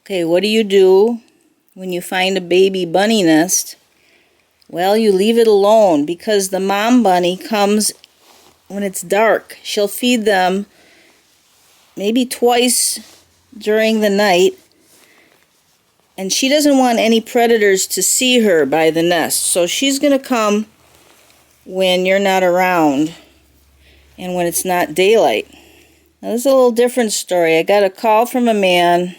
Okay, what do you do when you find a baby bunny nest? Well, you leave it alone because the mom bunny comes when it's dark. She'll feed them maybe twice during the night, and she doesn't want any predators to see her by the nest. So she's going to come when you're not around and when it's not daylight. Now, this is a little different story. I got a call from a man.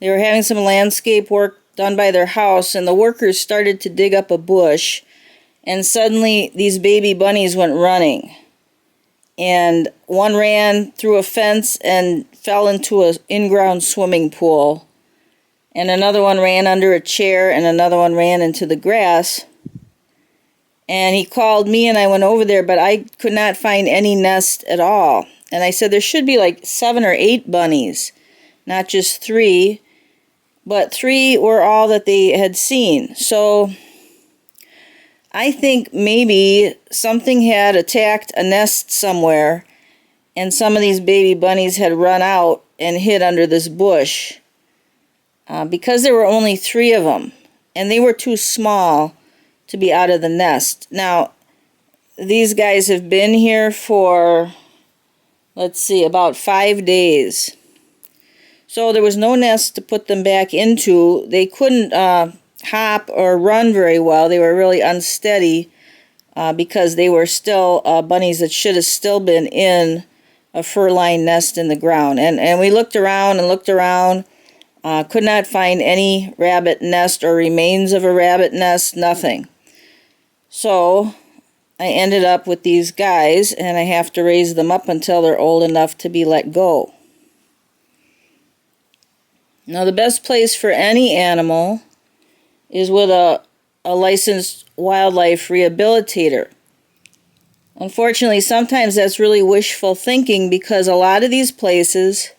They were having some landscape work done by their house, and the workers started to dig up a bush, and suddenly these baby bunnies went running. And one ran through a fence and fell into an in-ground swimming pool. And another one ran under a chair, and another one ran into the grass. And he called me, and I went over there, but I could not find any nest at all. And I said there should be like 7 or 8 bunnies, not just 3. But 3 were all that they had seen. So I think maybe something had attacked a nest somewhere, and some of these baby bunnies had run out and hid under this bush. Because there were only 3 of them, and they were too small to be out of the nest. Now, these guys have been here for, let's see, about 5 days. So there was no nest to put them back into. They couldn't hop or run very well. They were really unsteady because they were still bunnies that should have still been in a fur-lined nest in the ground. And we looked around and looked around, could not find any rabbit nest or remains of a rabbit nest, nothing. So I ended up with these guys, and I have to raise them up until they're old enough to be let go. Now, the best place for any animal is with a licensed wildlife rehabilitator. Unfortunately, sometimes that's really wishful thinking because a lot of these places,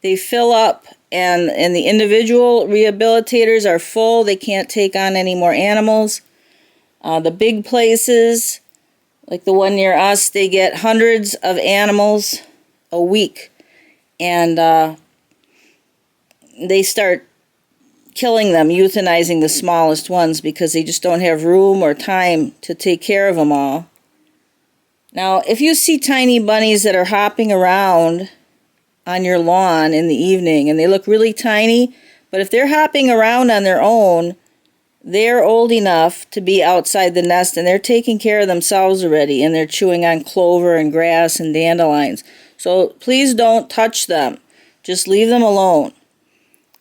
they fill up and the individual rehabilitators are full. They can't take on any more animals. The big places, like the one near us, they get hundreds of animals a week. And they start killing them, euthanizing the smallest ones because they just don't have room or time to take care of them all. Now, if you see tiny bunnies that are hopping around on your lawn in the evening and they look really tiny, but if they're hopping around on their own, they're old enough to be outside the nest and they're taking care of themselves already, and they're chewing on clover and grass and dandelions. So please don't touch them. Just leave them alone.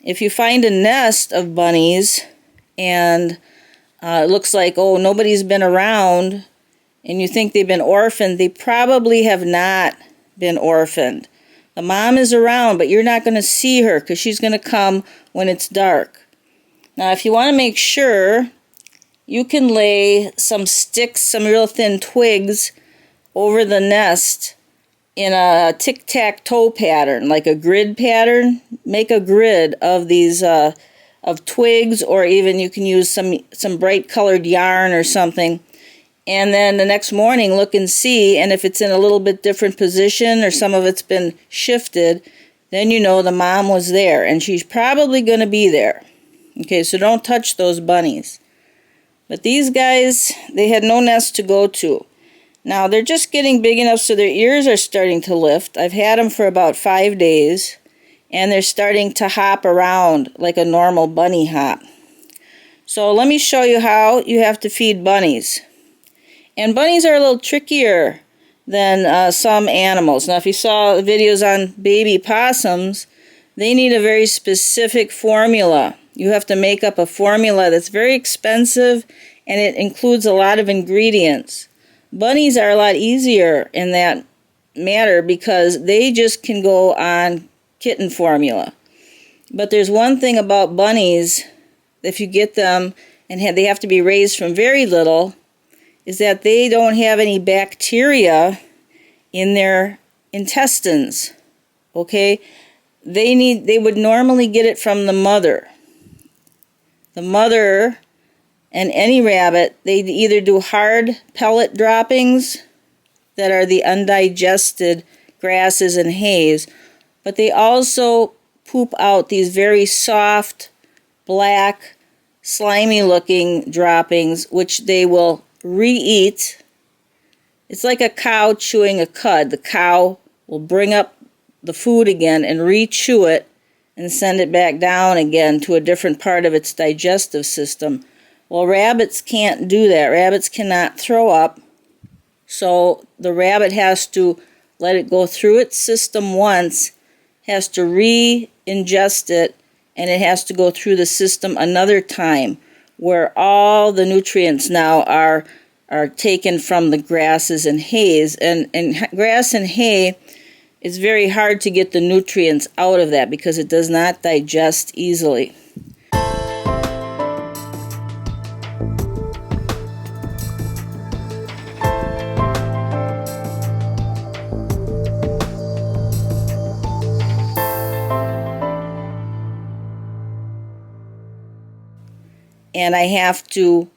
If you find a nest of bunnies and it looks like, oh, nobody's been around, and you think they've been orphaned, they probably have not been orphaned. The mom is around, but you're not going to see her because she's going to come when it's dark. Now, if you want to make sure, you can lay some sticks, some real thin twigs over the nest in a tic-tac-toe pattern, like a grid pattern. Make a grid of these of twigs, or even you can use some bright colored yarn or something. And then the next morning look and see, and if it's in a little bit different position or some of it's been shifted, then you know the mom was there, and she's probably going to be there. Okay, so don't touch those bunnies. But these guys, they had no nest to go to. Now, they're just getting big enough so their ears are starting to lift. I've had them for about 5 days, and they're starting to hop around like a normal bunny hop. So let me show you how you have to feed bunnies. And bunnies are a little trickier than some animals. Now, if you saw the videos on baby possums, they need a very specific formula. You have to make up a formula that's very expensive, and it includes a lot of ingredients. Bunnies are a lot easier in that matter because they just can go on kitten formula. But there's one thing about bunnies, if you get them and they have to be raised from very little, is that they don't have any bacteria in their intestines. Okay? They would normally get it from the mother. The mother and any rabbit, they either do hard pellet droppings that are the undigested grasses and hays, but they also poop out these very soft, black, slimy looking droppings, which they will re-eat. It's like a cow chewing a cud. The cow will bring up the food again and re-chew it and send it back down again to a different part of its digestive system. Well, rabbits can't do that. Rabbits cannot throw up, so the rabbit has to let it go through its system once, has to re-ingest it, and it has to go through the system another time, where all the nutrients now are taken from the grasses and hays. And grass and hay, it's very hard to get the nutrients out of that because it does not digest easily. And I have to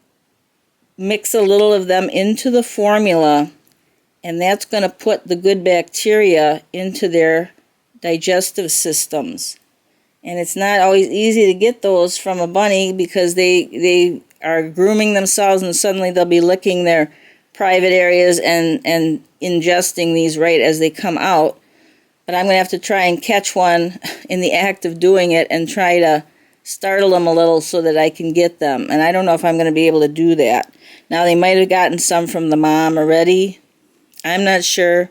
mix a little of them into the formula, and that's going to put the good bacteria into their digestive systems. And it's not always easy to get those from a bunny because they are grooming themselves, and suddenly they'll be licking their private areas and ingesting these right as they come out. But I'm going to have to try and catch one in the act of doing it and try to startle them a little so that I can get them. And I don't know if I'm going to be able to do that. Now, they might have gotten some from the mom already. I'm not sure.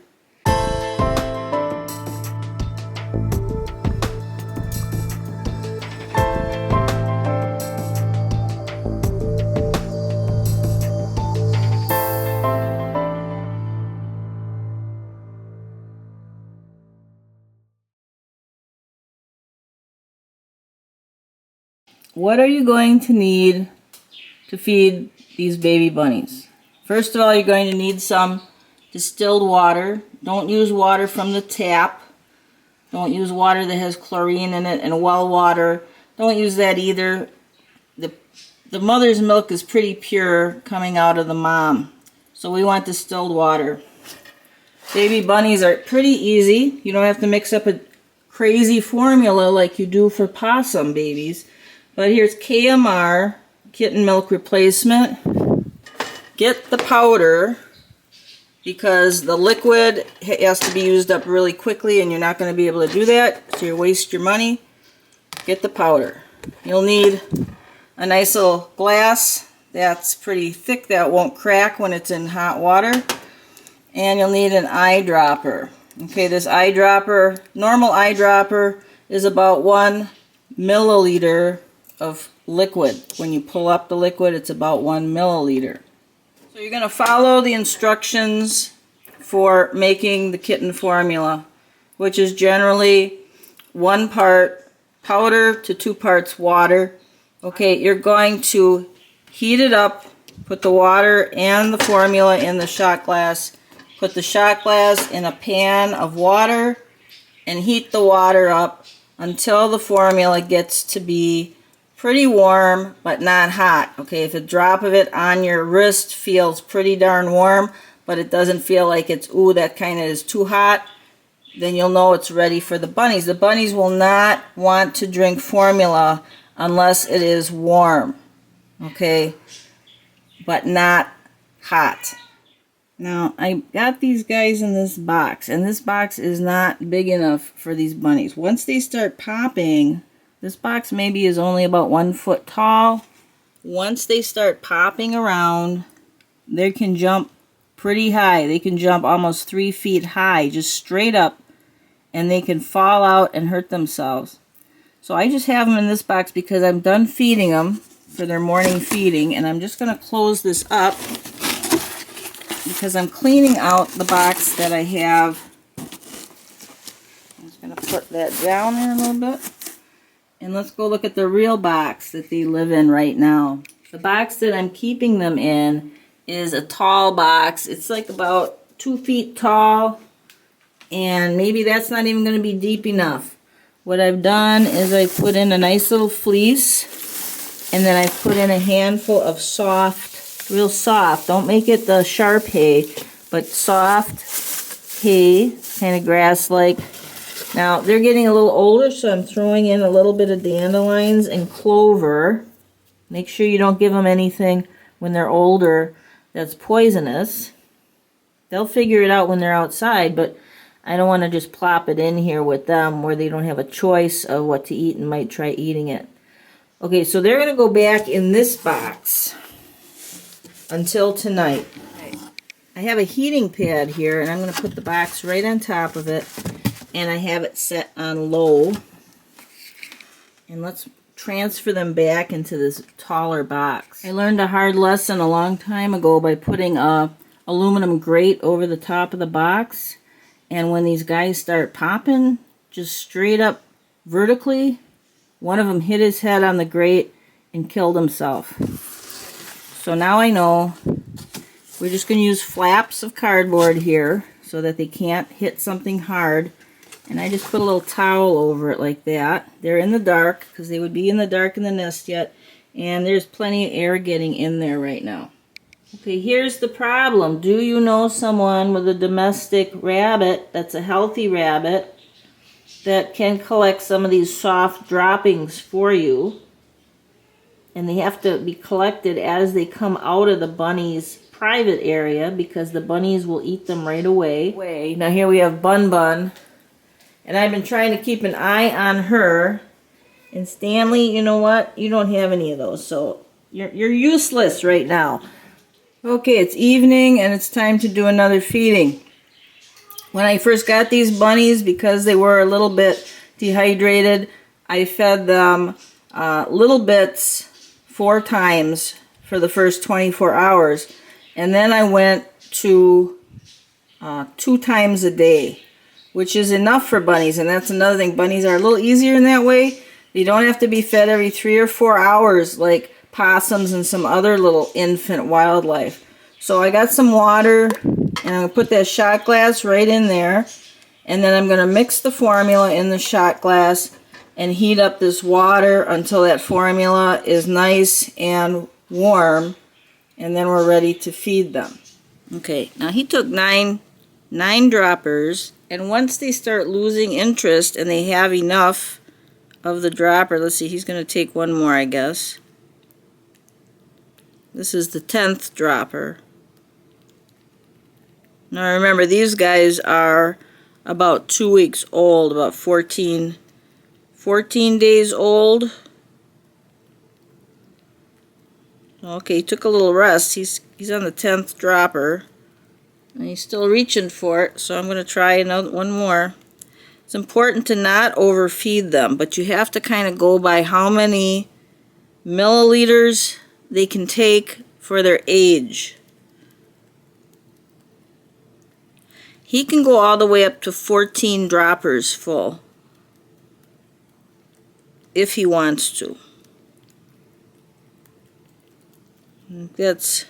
What are you going to need to feed these baby bunnies? First of all, you're going to need some distilled water. Don't use water from the tap. Don't use water that has chlorine in it and well water. Don't use that either. The mother's milk is pretty pure coming out of the mom. So we want distilled water. Baby bunnies are pretty easy. You don't have to mix up a crazy formula like you do for possum babies. But here's KMR, kitten milk replacement. Get the powder because the liquid has to be used up really quickly and you're not going to be able to do that, so you waste your money. Get the powder. You'll need a nice little glass that's pretty thick that won't crack when it's in hot water. And you'll need an eyedropper. Okay, this eyedropper, normal eyedropper, is about 1 milliliter of liquid. When you pull up the liquid, it's about 1 milliliter. So you're going to follow the instructions for making the kitten formula, which is generally 1 part powder to 2 parts water. Okay, you're going to heat it up, put the water and the formula in the shot glass, put the shot glass in a pan of water, and heat the water up until the formula gets to be pretty warm but not hot. Okay, if a drop of it on your wrist feels pretty darn warm but it doesn't feel like it's, ooh, that kind of is too hot, then you'll know it's ready for the bunnies. The bunnies will not want to drink formula unless it is warm, okay, but not hot. Now, I got these guys in this box, and this box is not big enough for these bunnies. Once they start popping, this box maybe is only about 1 foot tall. Once they start popping around, they can jump pretty high. They can jump almost 3 feet high, just straight up, and they can fall out and hurt themselves. So I just have them in this box because I'm done feeding them for their morning feeding, and I'm just going to close this up because I'm cleaning out the box that I have. I'm just going to put that down there a little bit. And let's go look at the real box that they live in right now. The box that I'm keeping them in is a tall box. It's like about 2 feet tall, and maybe that's not even going to be deep enough. What I've done is I put in a nice little fleece, and then I put in a handful of soft, real soft, don't make it the sharp hay, but soft hay, kind of grass-like Now, they're getting a little older, so I'm throwing in a little bit of dandelions and clover. Make sure you don't give them anything when they're older that's poisonous. They'll figure it out when they're outside, but I don't want to just plop it in here with them where they don't have a choice of what to eat and might try eating it. Okay, so they're going to go back in this box until tonight. I have a heating pad here, and I'm going to put the box right on top of it, and I have it set on low. And let's transfer them back into this taller box. I learned a hard lesson a long time ago by putting a aluminum grate over the top of the box, and when these guys start popping, just straight up vertically, one of them hit his head on the grate and killed himself. So now I know. We're just going to use flaps of cardboard here so that they can't hit something hard. And I just put a little towel over it like that. They're in the dark because they would be in the dark in the nest yet. And there's plenty of air getting in there right now. Okay, here's the problem. Do you know someone with a domestic rabbit that's a healthy rabbit that can collect some of these soft droppings for you? And they have to be collected as they come out of the bunny's private area because the bunnies will eat them right away. Now here we have Bun Bun, and I've been trying to keep an eye on her. And Stanley, you know what? You don't have any of those, so you're useless right now. Okay, it's evening and it's time to do another feeding. When I first got these bunnies, because they were a little bit dehydrated, I fed them little bits 4 times for the first 24 hours. And then I went to 2 times a day, which is enough for bunnies. And that's another thing. Bunnies are a little easier in that way. They don't have to be fed every 3 or 4 hours like possums and some other little infant wildlife. So I got some water, and I'm going to put that shot glass right in there. And then I'm going to mix the formula in the shot glass and heat up this water until that formula is nice and warm. And then we're ready to feed them. Okay, now he took nine droppers, and once they start losing interest and they have enough of the dropper, let's see, he's going to take one more, I guess. This is the 10th dropper. Now remember, these guys are about 2 weeks old, about 14 days old. Okay, he took a little rest. He's on the 10th dropper, and he's still reaching for it, so I'm going to try one more. It's important to not overfeed them, but you have to kind of go by how many milliliters they can take for their age. He can go all the way up to 14 droppers full if he wants to. That's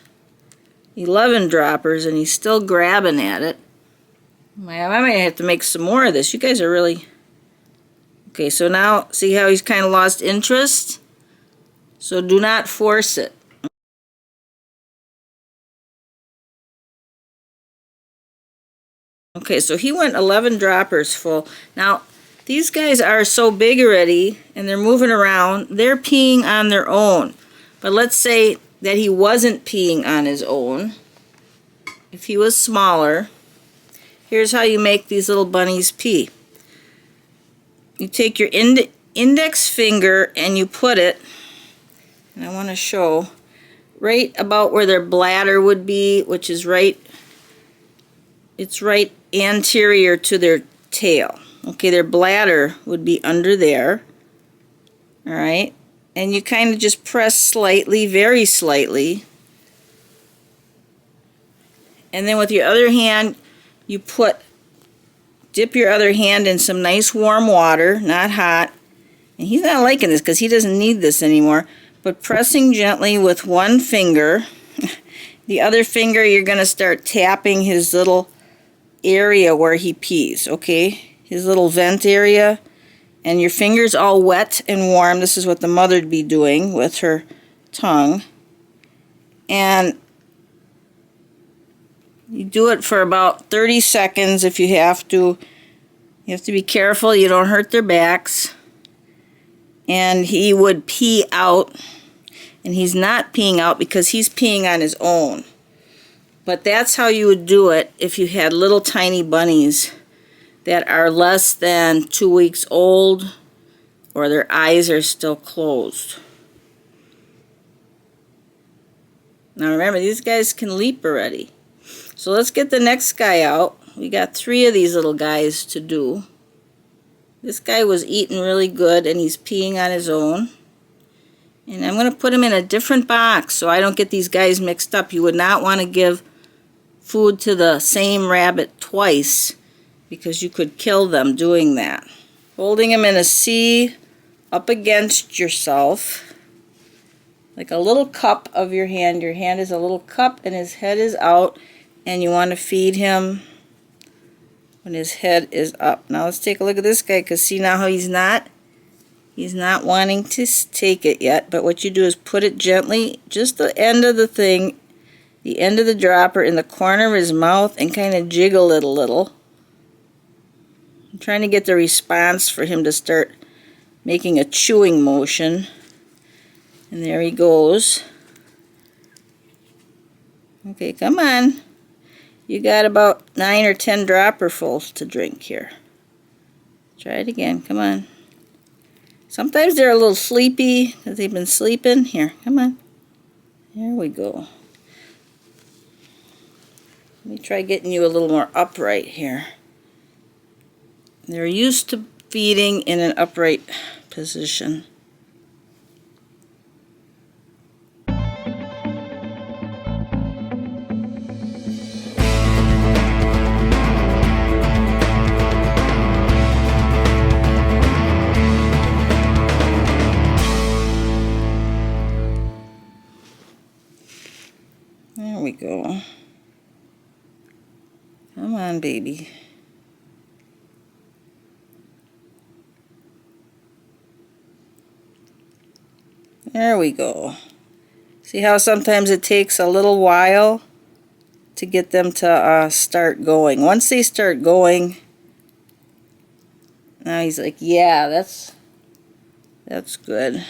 11 droppers, and he's still grabbing at it. I might have to make some more of this. You guys are really... Okay, so now, see how he's kind of lost interest? So do not force it. Okay, so he went 11 droppers full. Now, these guys are so big already, and they're moving around. They're peeing on their own. But let's say that he wasn't peeing on his own. If he was smaller, here's how you make these little bunnies pee. You take your index finger and you put it, and I want to show, right about where their bladder would be, which is right anterior to their tail. Okay, their bladder would be under there. Alright, and you kind of just press slightly, very slightly. And then with your other hand, you dip your other hand in some nice warm water, not hot. And he's not liking this because he doesn't need this anymore. But pressing gently with one finger, the other finger you're going to start tapping his little area where he pees, okay? His little vent area. And your finger's all wet and warm. This is what the mother'd be doing with her tongue. And you do it for about 30 seconds if you have to. You have to be careful you don't hurt their backs. And he would pee out, and he's not peeing out because he's peeing on his own. But that's how you would do it if you had little tiny bunnies that are less than 2 weeks old or their eyes are still closed. Now remember, these guys can leap already. So let's get the next guy out. We got 3 of these little guys to do. This guy was eating really good and he's peeing on his own. And I'm going to put him in a different box so I don't get these guys mixed up. You would not want to give food to the same rabbit twice because you could kill them doing that. Holding him in a C up against yourself, like a little cup of your hand. Your hand is a little cup and his head is out, and you want to feed him when his head is up. Now let's take a look at this guy, because see now how he's not wanting to take it yet. But what you do is put it gently, just the end of the thing, the end of the dropper in the corner of his mouth, and kind of jiggle it a little. I'm trying to get the response for him to start making a chewing motion. And there he goes. Okay, come on. You got about 9 or 10 dropperfuls to drink here. Try it again, come on. Sometimes they're a little sleepy because they've been sleeping. Here, come on. There we go. Let me try getting you a little more upright here. They're used to feeding in an upright position. There we go. Come on, baby. There we go. See how sometimes it takes a little while to get them to start going. Once they start going, now he's like, yeah, that's good.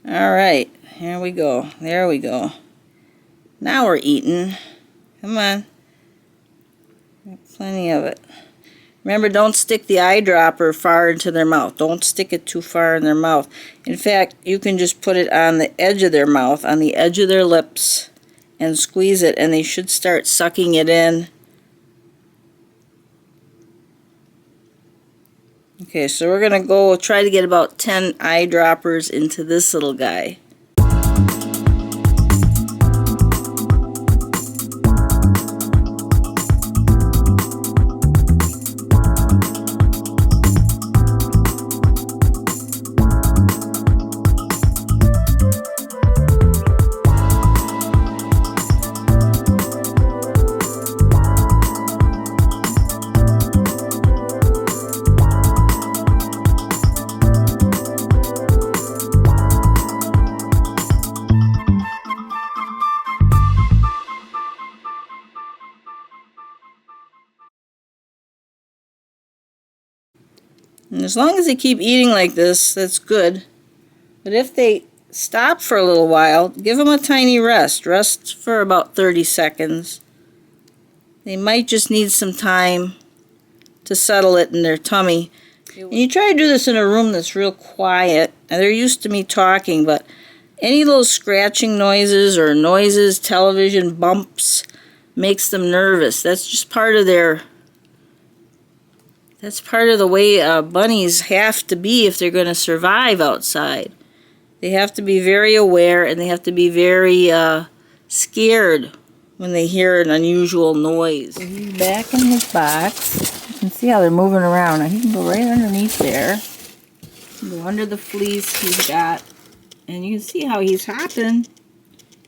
All right, here we go. There we go. Now we're eating. Come on. Plenty of it. Remember, don't stick the eyedropper far into their mouth. Don't stick it too far in their mouth. In fact, you can just put it on the edge of their mouth, on the edge of their lips, and squeeze it, and they should start sucking it in. Okay, so we're going to go try to get about 10 eyedroppers into this little guy. And as long as they keep eating like this, that's good. But if they stop for a little while, give them a tiny rest. Rest for about 30 seconds. They might just need some time to settle it in their tummy. And you try to do this in a room that's real quiet. And they're used to me talking, but any little scratching noises or noises, television bumps, makes them nervous. That's just part of their... That's part of the way bunnies have to be if they're going to survive outside. They have to be very aware, and they have to be very scared when they hear an unusual noise. So he's back in his box. You can see how they're moving around. Now he can go right underneath there. Go under the fleece he's got. And you can see how he's hopping.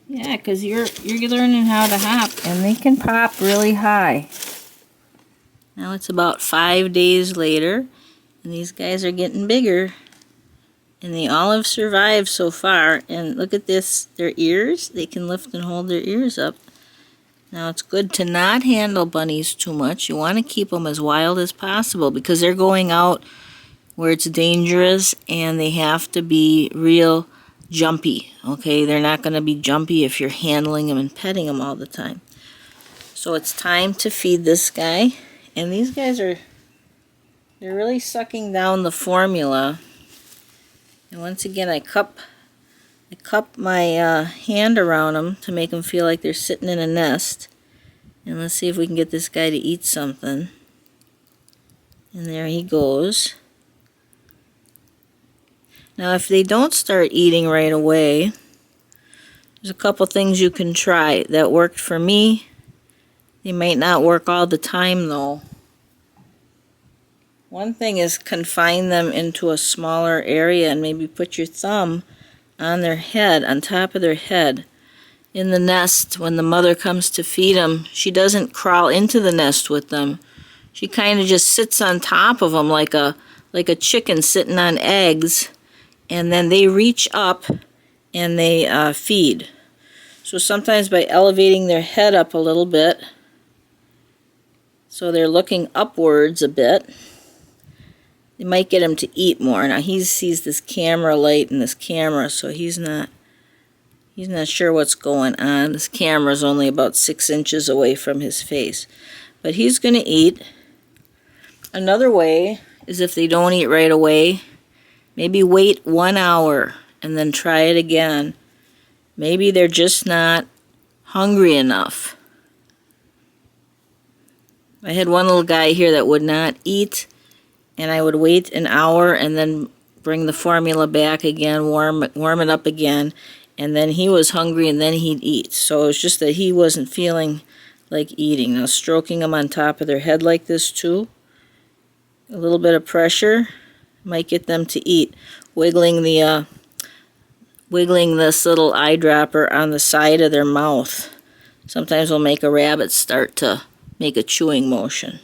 Yeah, because you're learning how to hop. And they can pop really high. Now it's about 5 days later, and these guys are getting bigger. And they all have survived so far. And look at this, their ears. They can lift and hold their ears up. Now it's good to not handle bunnies too much. You want to keep them as wild as possible because they're going out where it's dangerous and they have to be real jumpy. Okay, they're not going to be jumpy if you're handling them and petting them all the time. So it's time to feed this guy. And these guys they're really sucking down the formula. And once again, I cup my hand around them to make them feel like they're sitting in a nest. And let's see if we can get this guy to eat something. And there he goes. Now if they don't start eating right away, there's a couple things you can try that worked for me. They might not work all the time though. One thing is confine them into a smaller area and maybe put your thumb on their head, on top of their head. In the nest, when the mother comes to feed them, she doesn't crawl into the nest with them. She kind of just sits on top of them like a chicken sitting on eggs, and then they reach up and they feed. So sometimes by elevating their head up a little bit, so they're looking upwards a bit, they might get him to eat more. Now he sees this camera light and this camera, so he's not sure what's going on. This camera's only about 6 inches away from his face. But he's going to eat. Another way is if they don't eat right away, maybe wait 1 hour and then try it again. Maybe they're just not hungry enough. I had one little guy here that would not eat, and I would wait an hour and then bring the formula back again, warm it up again, and then he was hungry and then he'd eat. So it was just that he wasn't feeling like eating. Now stroking them on top of their head like this too, a little bit of pressure might get them to eat. Wiggling this little eyedropper on the side of their mouth sometimes will make a rabbit start to make a chewing motion.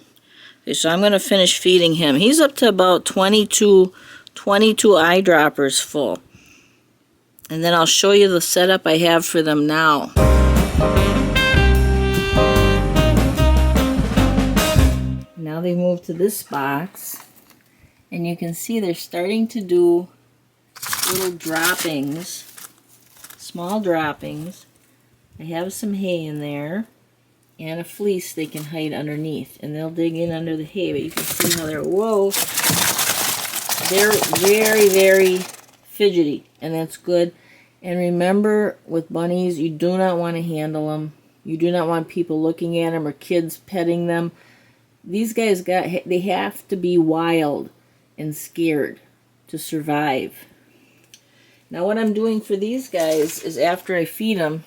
Okay, so I'm going to finish feeding him. He's up to about 22 eyedroppers full. And then I'll show you the setup I have for them now. Now they move to this box, and you can see they're starting to do little droppings, small droppings. I have some hay in there and a fleece they can hide underneath, and they'll dig in under the hay, but you can see how they're very, very fidgety, and that's good. And remember, with bunnies, you do not want to handle them. You do not want people looking at them or kids petting them. These guys they have to be wild and scared to survive. Now what I'm doing for these guys is after I feed them,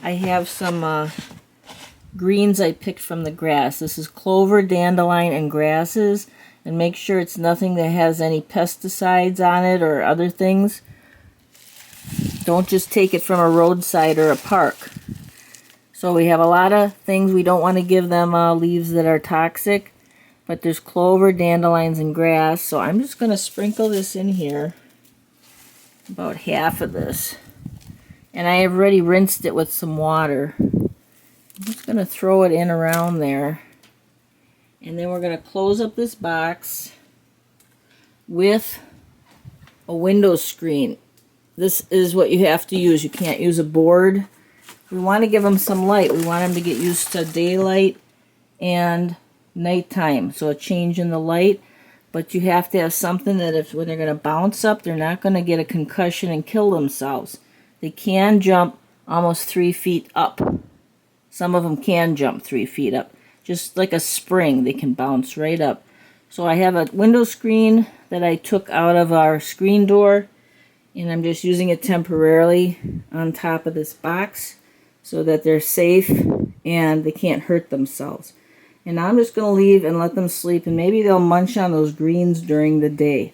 I have some greens I picked from the grass. This is clover, dandelion, and grasses. And make sure it's nothing that has any pesticides on it or other things. Don't just take it from a roadside or a park. So we have a lot of things. We don't want to give them leaves that are toxic. But there's clover, dandelions, and grass. So I'm just going to sprinkle this in here. About half of this. And I have already rinsed it with some water. I'm just going to throw it in around there. And then we're going to close up this box with a window screen. This is what you have to use. You can't use a board. We want to give them some light. We want them to get used to daylight and nighttime. So a change in the light. But you have to have something that when they're going to bounce up, they're not going to get a concussion and kill themselves. They can jump almost 3 feet up. Some of them can jump 3 feet up. Just like a spring, they can bounce right up. So I have a window screen that I took out of our screen door, and I'm just using it temporarily on top of this box so that they're safe and they can't hurt themselves. And now I'm just going to leave and let them sleep, and maybe they'll munch on those greens during the day.